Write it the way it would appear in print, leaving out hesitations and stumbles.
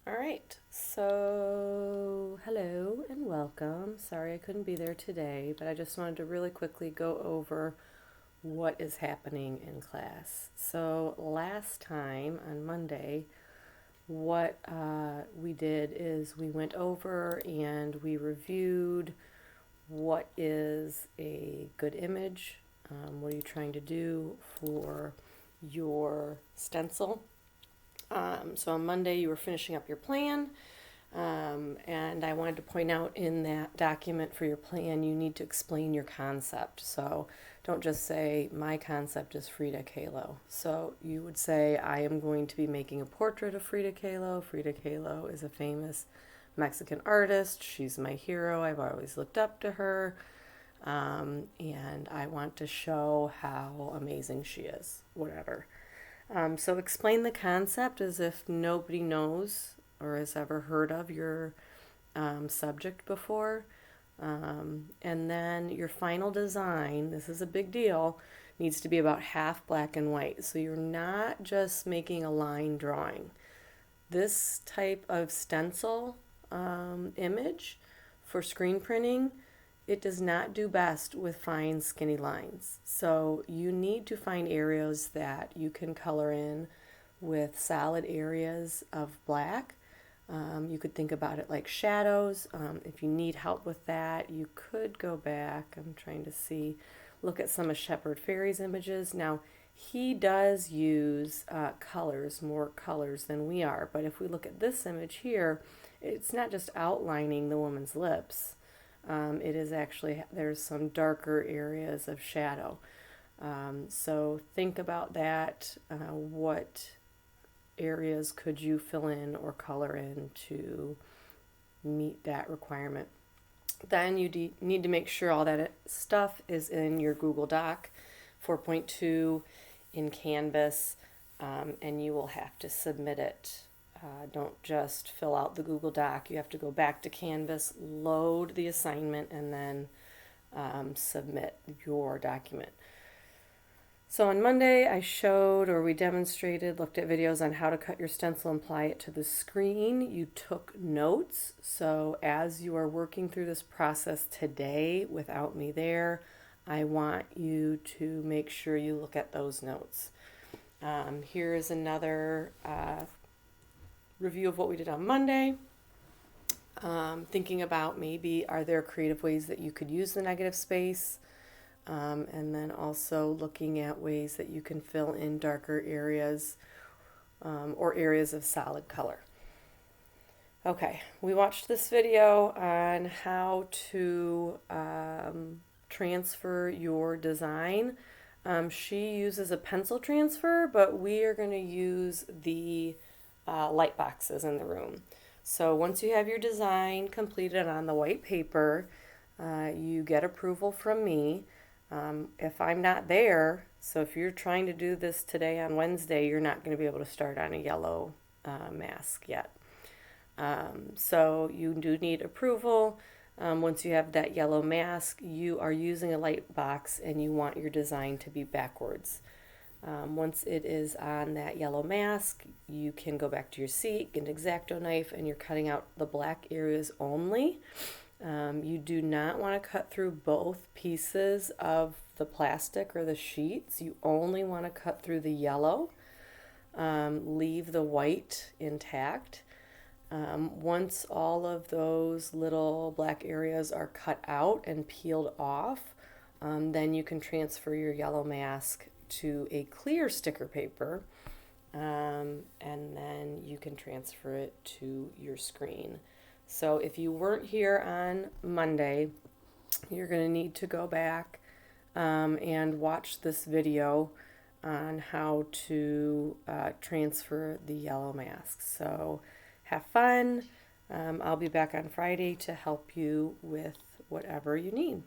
All right, so hello and welcome. Sorry I couldn't be there today, but I just wanted to really quickly go over what is happening in class. So last time on Monday, what we did is we went over and we reviewed what is a good image, what are you trying to do for your stencil. So on Monday, you were finishing up your plan, and I wanted to point out in that document for your plan, you need to explain your concept. So don't just say, my concept is Frida Kahlo. So you would say, I am going to be making a portrait of Frida Kahlo. Frida Kahlo is a famous Mexican artist. She's my hero. I've always looked up to her. And I want to show how amazing she is, whatever. So explain the concept as if nobody knows or has ever heard of your subject before. And then your final design, this is a big deal, needs to be about half black and white. So you're not just making a line drawing. This type of stencil image for screen printing, it does not do best with fine, skinny lines. So you need to find areas that you can color in with solid areas of black. You could think about it like shadows. If you need help with that, you could go back. I'm trying to see, look at some of Shepard Fairey's images. Now, he does use colors, more colors than we are. But if we look at this image here, it's not just outlining the woman's lips. It is actually, there's some darker areas of shadow. So think about that. What areas could you fill in or color in to meet that requirement? Then you need to make sure all that stuff is in your Google Doc 4.2 in Canvas, and you will have to submit it. Don't just fill out the Google Doc. You have to go back to Canvas, load the assignment, and then submit your document. So on Monday, I showed, or we demonstrated, looked at videos on how to cut your stencil and apply it to the screen. You took notes. So as you are working through this process today without me there, I want you to make sure you look at those notes. Here is another review of what we did on Monday. Thinking about maybe are there creative ways that you could use the negative space, and then also looking at ways that you can fill in darker areas or areas of solid color. Okay, we watched this video on how to transfer your design. She uses a pencil transfer, but we are going to use the light boxes in the room. So once you have your design completed on the white paper, you get approval from me. If I'm not there, so if you're trying to do this today on Wednesday, you're not going to be able to start on a yellow mask yet. So you do need approval. Once you have that yellow mask, you are using a light box and you want your design to be backwards. Once it is on that yellow mask, you can go back to your seat, get an X-Acto knife, and you're cutting out the black areas only. You do not want to cut through both pieces of the plastic or the sheets. You only want to cut through the yellow. Leave the white intact. Once all of those little black areas are cut out and peeled off, then you can transfer your yellow mask to a clear sticker paper, and then you can transfer it to your screen. So if you weren't here on Monday, you're going to need to go back and watch this video on how to transfer the yellow mask. So have fun. I'll be back on Friday to help you with whatever you need.